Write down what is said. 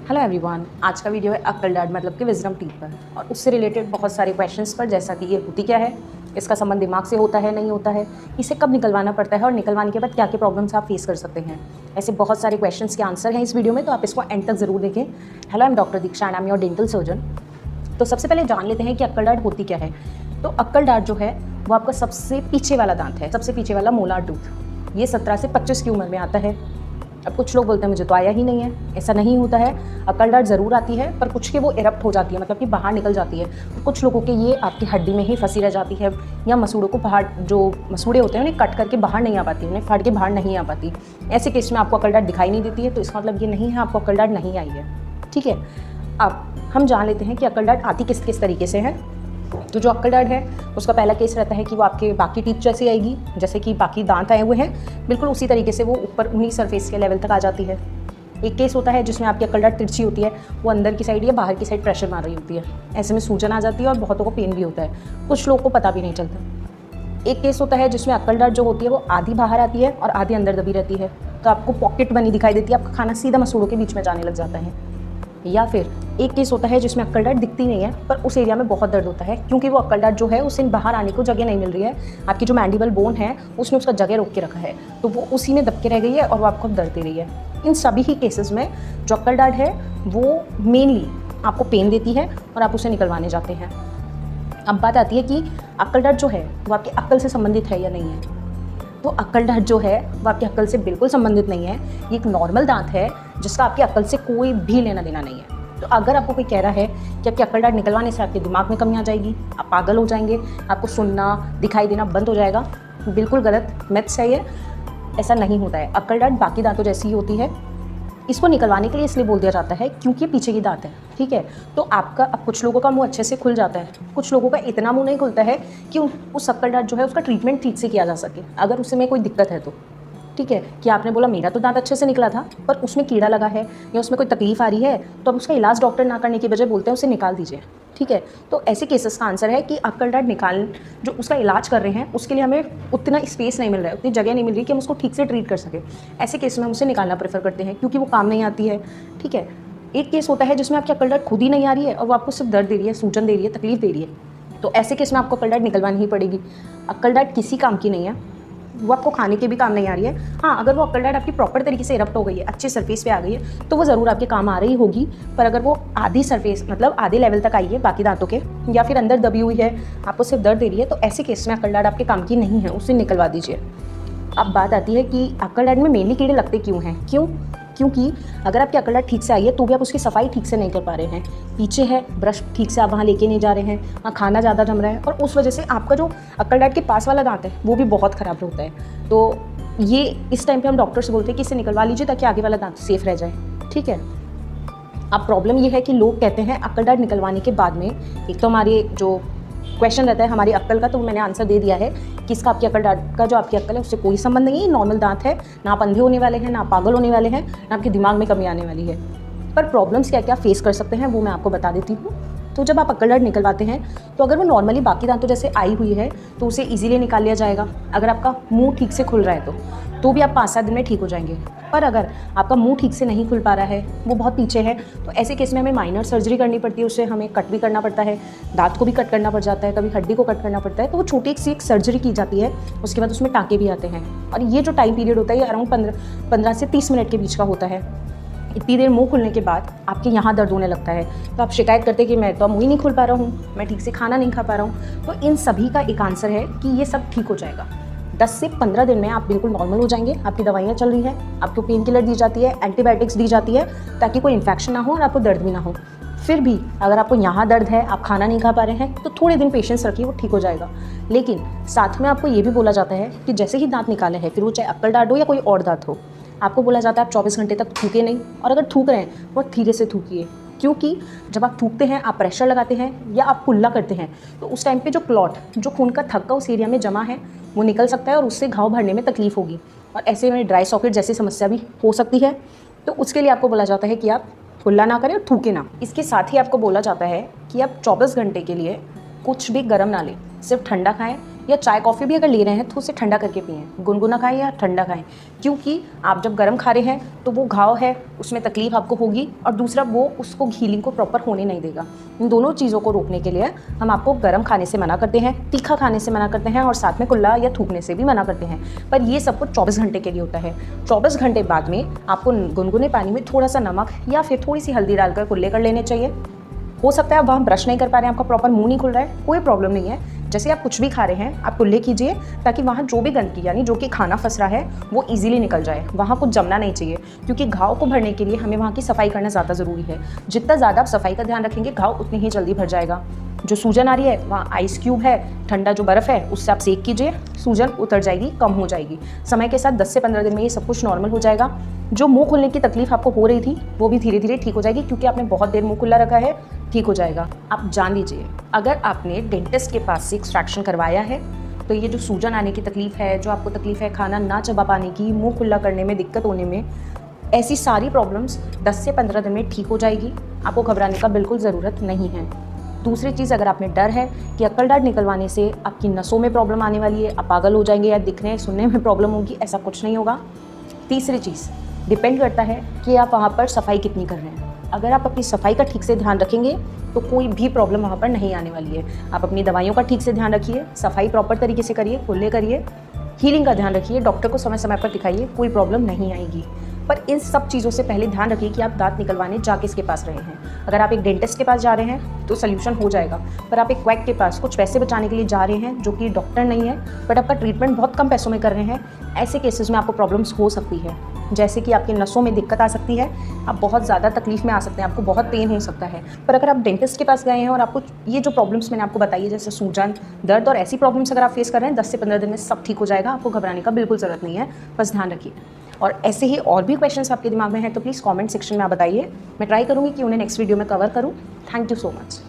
Hello everyone, आज का video है अक्कल दाढ़ मतलब कि विजडम टीथ पर और उससे रिलेटेड बहुत सारे क्वेश्चंस पर, जैसा कि ये होती क्या है, इसका संबंध दिमाग से होता है नहीं होता है, इसे कब निकलवाना पड़ता है और निकलवाने के बाद क्या क्या प्रॉब्लम्स आप फेस कर सकते हैं। ऐसे बहुत सारे क्वेश्चंस के आंसर हैं इस वीडियो में, तो आप इसको एंड तक ज़रूर देखें। Hello, I am doctor Diksha and I am your dental surgeon. तो सबसे पहले जान लेते हैं कि अक्कल दाढ़ होती क्या है। तो अक्कल दाढ़ जो है वो आपका सबसे पीछे वाला दांत है, सबसे पीछे वाला मोलार टूथ। ये 17 से 25 की उम्र में आता है। अब कुछ लोग बोलते हैं मुझे तो आया ही नहीं है, ऐसा नहीं होता है। अक्कल दाढ़ ज़रूर आती है, पर कुछ की वो इरप्ट हो जाती है, मतलब कि बाहर निकल जाती है। कुछ लोगों के ये आपकी हड्डी में ही फंसी रह जाती है, या मसूड़ों को बाहर, जो मसूड़े होते हैं उन्हें कट करके बाहर नहीं आ पाती, उन्हें फाड़ के बाहर नहीं आ पाती। ऐसे केस में आपको अक्कल दाढ़ दिखाई नहीं देती है, तो इसका मतलब ये नहीं है आपको अक्कल दाढ़ नहीं आई है। ठीक है, अब हम जान लेते हैं कि अक्कल दाढ़ आती किस किस तरीके से है। तो जो अक्कल दाढ़ है उसका पहला केस रहता है कि वो आपके बाकी टीथ जैसे आएगी, जैसे कि बाकी दांत आए हुए हैं बिल्कुल उसी तरीके से वो ऊपर उन्हीं सरफेस के लेवल तक आ जाती है। एक केस होता है जिसमें आपकी अक्कल दाढ़ तिरछी होती है, वो अंदर की साइड या बाहर की साइड प्रेशर मार रही होती है, ऐसे में सूजन आ जाती है और बहुतों को पेन भी होता है, कुछ लोगों को पता भी नहीं चलता। एक केस होता है जिसमें अक्कल दाढ़ जो होती है वो आधी बाहर आती है और आधी अंदर दबी रहती है, तो आपको पॉकेट बनी दिखाई देती है, आपका खाना सीधा मसूड़ों के बीच में जाने लग जाता है। या फिर एक केस होता है जिसमें अक्कल दाढ़ दिखती नहीं है, पर उस एरिया में बहुत दर्द होता है, क्योंकि वो अक्कल दाढ़ जो है उसे बाहर आने को जगह नहीं मिल रही है। आपकी जो मैंडिबल बोन है उसने उसका जगह रोक के रखा है, तो वो उसी में दब के रह गई है और वो आपको दर्द दे रही है। इन सभी ही केसेस में जो अक्कल दाढ़ है वो मेनली आपको पेन देती है और आप उसे निकलवाने जाते हैं। अब बात आती है कि अक्कल दाढ़ जो है वो आपकी अक्ल से संबंधित है या नहीं है। तो अक्कल दाढ़ जो है वो आपकी अक्ल से बिल्कुल संबंधित नहीं है, ये एक नॉर्मल दांत है जिसका आपकी अक्ल से कोई भी लेना देना नहीं है। तो अगर आपको कोई कह रहा है कि आपकी अक्कल दाढ़ निकलवाने से आपके दिमाग में कमी आ जाएगी, आप पागल हो जाएंगे, आपको सुनना दिखाई देना बंद हो जाएगा, बिल्कुल गलत मिथ्स है ये। ऐसा नहीं होता है। अक्कल दाढ़ बाकी दांतों जैसी ही होती है। इसको निकलवाने के लिए इसलिए बोल दिया जाता है क्योंकि पीछे की दांत है। ठीक है, तो आपका अब कुछ लोगों का मुंह अच्छे से खुल जाता है, कुछ लोगों का इतना मुंह नहीं खुलता है कि उस अक्कल दाढ़ जो है उसका ट्रीटमेंट ठीक से किया जा सके, अगर उसमें कोई दिक्कत है तो। ठीक है, कि आपने बोला मेरा तो दांत अच्छे से निकला था पर उसमें कीड़ा लगा है या उसमें कोई तकलीफ आ रही है, तो अब उसका इलाज डॉक्टर ना करने की बजाय बोलते हैं उसे निकाल दीजिए। ठीक है, तो ऐसे केसेस का आंसर है कि अक्कल दाढ़ निकाल जो उसका इलाज कर रहे हैं उसके लिए हमें उतना स्पेस नहीं मिल रहा है, उतनी जगह नहीं मिल रही कि हम उसको ठीक से ट्रीट कर सकें। ऐसे केस में हम उसे निकालना प्रेफर करते हैं क्योंकि वो काम नहीं आती है। ठीक है, एक केस होता है जिसमें आपकी अक्कल दाढ़ खुद ही नहीं आ रही है और वो आपको सिर्फ दर्द दे रही है, सूजन दे रही है, तकलीफ दे रही है, तो ऐसे केस में आपको अक्कल दाढ़ निकलवानी ही पड़ेगी। अक्कल दाढ़ किसी काम की नहीं है, वो आपको खाने के भी काम नहीं आ रही है। हाँ, अगर वो अक्कल दाढ़ आपकी प्रॉपर तरीके से इरप्ट हो गई है, अच्छे सरफेस पे आ गई है, तो वो ज़रूर आपके काम आ रही होगी। पर अगर वो आधी सरफेस मतलब आधे लेवल तक आई है बाकी दांतों के, या फिर अंदर दबी हुई है, आपको सिर्फ दर्द दे रही है, तो ऐसे केस में अक्कल दाढ़ आपके काम की नहीं है, उसे निकलवा दीजिए। अब बात आती है कि अक्कल दाढ़ में मेनली कीड़े लगते क्यों हैं। क्योंकि अगर आपकी अक्कल दाढ़ ठीक से आई है तो भी आप उसकी सफाई ठीक से नहीं कर पा रहे हैं, पीछे है ब्रश ठीक से आप वहाँ लेके नहीं जा रहे हैं, वहाँ खाना ज़्यादा जम रहा है, और उस वजह से आपका जो अक्कल दाढ़ के पास वाला दांत है वो भी बहुत ख़राब होता है। तो ये इस टाइम पे हम डॉक्टर से बोलते हैं कि इसे निकलवा लीजिए ताकि आगे वाला दांत सेफ रह जाए। ठीक है, अब प्रॉब्लम ये है कि लोग कहते हैं अक्कल दाढ़ निकलवाने के बाद में, एक तो हमारे जो क्वेश्चन रहता है हमारी अक्ल का, तो मैंने आंसर दे दिया है कि इसका आपकी अक्ल दाढ़ का जो आपकी अक्ल है उससे कोई संबंध नहीं है, नॉर्मल दांत है, ना आप अंधे होने वाले हैं, ना पागल होने वाले हैं, ना आपके दिमाग में कमी आने वाली है। पर प्रॉब्लम्स क्या क्या फेस कर सकते हैं वो मैं आपको बता देती हूँ। तो जब आप अक्ल दाढ़ निकलवाते हैं तो अगर वो नॉर्मली बाकी दांतों जैसे आई हुई है तो उसे ईजिली निकाल लिया जाएगा। अगर आपका मुँह ठीक से खुल रहा है तो भी आप 5-7 दिन में ठीक हो जाएंगे। पर अगर आपका मुंह ठीक से नहीं खुल पा रहा है, वो बहुत पीछे है, तो ऐसे केस में हमें माइनर सर्जरी करनी पड़ती है, उससे हमें कट भी करना पड़ता है, दांत को भी कट करना पड़ जाता है, कभी हड्डी को कट करना पड़ता है, तो वो छोटी सी एक सर्जरी की जाती है, उसके बाद उसमें टाँके भी आते हैं। और ये जो टाइम पीरियड होता है ये अराउंड 15 से 30 मिनट के बीच का होता है। इतनी देर मुंह खुलने के बाद आपके यहाँ दर्द होने लगता है, तो आप शिकायत करते हैं कि मैं तो मुँह ही नहीं खुल पा रहा हूँ, मैं ठीक से खाना नहीं खा पा रहा हूँ। तो इन सभी का एक आंसर है कि ये सब ठीक हो जाएगा। 10 से 15 दिन में आप बिल्कुल नॉर्मल हो जाएंगे। आपकी दवाइयाँ चल रही हैं, आपको पेन किलर दी जाती है, एंटीबायोटिक्स दी जाती है ताकि कोई इन्फेक्शन ना हो और आपको दर्द भी ना हो। फिर भी अगर आपको यहाँ दर्द है, आप खाना नहीं खा पा रहे हैं, तो थोड़े दिन पेशेंस रखिए, वो ठीक हो जाएगा। लेकिन साथ में आपको ये भी बोला जाता है कि जैसे ही दांत निकाले हैं, फिर वो चाहे अक्कल दाढ़ हो या कोई और दांत हो, आपको बोला जाता है आप 24 घंटे तक थूके नहीं, और अगर थूक रहे हैं वो धीरे से थूकिए, क्योंकि जब आप थूकते हैं, आप प्रेशर लगाते हैं या आप कुल्ला करते हैं, तो उस टाइम पे जो क्लॉट, जो खून का थक्का उस एरिया में जमा है, वो निकल सकता है और उससे घाव भरने में तकलीफ होगी, और ऐसे में ड्राई सॉकेट जैसी समस्या भी हो सकती है। तो उसके लिए आपको बोला जाता है कि आप कुल्ला ना करें और थूके ना। इसके साथ ही आपको बोला जाता है कि आप 24 घंटे के लिए कुछ भी गर्म ना लें, सिर्फ ठंडा खाएं, या चाय कॉफ़ी भी अगर ले रहे हैं तो उसे ठंडा करके पिएं, गुनगुना खाएं या ठंडा खाएं, क्योंकि आप जब गर्म खा रहे हैं तो वो घाव है उसमें तकलीफ आपको होगी, और दूसरा वो उसको हीलिंग को प्रॉपर होने नहीं देगा। इन दोनों चीज़ों को रोकने के लिए हम आपको गर्म खाने से मना करते हैं, तीखा खाने से मना करते हैं, और साथ में कुल्ला या थूकने से भी मना करते हैं। पर ये सब कुछ 24 घंटे के लिए होता है। 24 घंटे बाद में आपको गुनगुने पानी में थोड़ा सा नमक या फिर थोड़ी सी हल्दी डालकर कुल्ले कर लेने चाहिए। हो सकता है अब वहाँ ब्रश नहीं कर पा रहे हैं, आपका प्रॉपर मुंह नहीं खुल रहा है, कोई प्रॉब्लम नहीं है। जैसे आप कुछ भी खा रहे हैं आप कुल्ले कीजिए, ताकि वहाँ जो भी गंदगी यानी जो कि खाना फंस रहा है वो इजीली निकल जाए। वहाँ कुछ जमना नहीं चाहिए, क्योंकि घाव को भरने के लिए हमें वहाँ की सफाई करना ज़्यादा ज़रूरी है। जितना ज़्यादा आप सफाई का ध्यान रखेंगे घाव उतनी ही जल्दी भर जाएगा। जो सूजन आ रही है वहाँ आइस क्यूब है, ठंडा जो बर्फ़ है उससे आप सेक कीजिए, सूजन उतर जाएगी, कम हो जाएगी। समय के साथ 10 से 15 दिन में ये सब कुछ नॉर्मल हो जाएगा। जो मुंह खुलने की तकलीफ आपको हो रही थी वो भी धीरे धीरे ठीक हो जाएगी, क्योंकि आपने बहुत देर मुंह खुला रखा है, ठीक हो जाएगा। आप जान लीजिए, अगर आपने डेंटिस्ट के पास से एक्सट्रैक्शन करवाया है तो ये जो सूजन आने की तकलीफ है, जो आपको तकलीफ है खाना ना चबा पाने की, मुंह खुला करने में दिक्कत होने में, ऐसी सारी प्रॉब्लम्स 10 से 15 दिन में ठीक हो जाएगी। आपको घबराने का बिल्कुल ज़रूरत नहीं है। दूसरी चीज़, अगर आप में डर है कि अक्कल दाढ़ निकलवाने से आपकी नसों में प्रॉब्लम आने वाली है, आप पागल हो जाएंगे या दिखने सुनने में प्रॉब्लम होगी, ऐसा कुछ नहीं होगा। तीसरी चीज़, डिपेंड करता है कि आप वहाँ पर सफाई कितनी कर रहे हैं। अगर आप अपनी सफाई का ठीक से ध्यान रखेंगे तो कोई भी प्रॉब्लम वहाँ पर नहीं आने वाली है। आप अपनी दवाइयों का ठीक से ध्यान रखिए, सफाई प्रॉपर तरीके से करिए, कुल्ले करिए, हीलिंग का ध्यान रखिए, डॉक्टर को समय समय पर दिखाइए, कोई प्रॉब्लम नहीं आएगी। पर इन सब चीज़ों से पहले ध्यान रखिए कि आप दांत निकलवाने जा किसके पास रहे हैं। अगर आप एक डेंटिस्ट के पास जा रहे हैं तो सोल्यूशन हो जाएगा, पर आप एक क्वैक के पास कुछ पैसे बचाने के लिए जा रहे हैं जो कि डॉक्टर नहीं है, बट आपका ट्रीटमेंट बहुत कम पैसों में कर रहे हैं, ऐसे केसेस में आपको प्रॉब्लम्स हो सकती है। जैसे कि आपकी नसों में दिक्कत आ सकती है, आप बहुत ज़्यादा तकलीफ में आ सकते हैं, आपको बहुत पेन हो सकता है। पर अगर आप डेंटिस्ट के पास गए हैं और आपको ये जो प्रॉब्लम्स मैंने आपको बताई है, जैसे सूजन, दर्द और ऐसी प्रॉब्लम्स अगर आप फेस कर रहे हैं, 10 से 15 दिन में सब ठीक हो जाएगा। आपको घबराने का बिल्कुल ज़रूरत नहीं है, बस ध्यान रखिए। और ऐसे ही और भी क्वेश्चंस आपके दिमाग में हैं तो प्लीज़ कमेंट सेक्शन में आप बताइए, मैं ट्राई करूँगी कि उन्हें नेक्स्ट वीडियो में कवर करूँ। Thank you so much.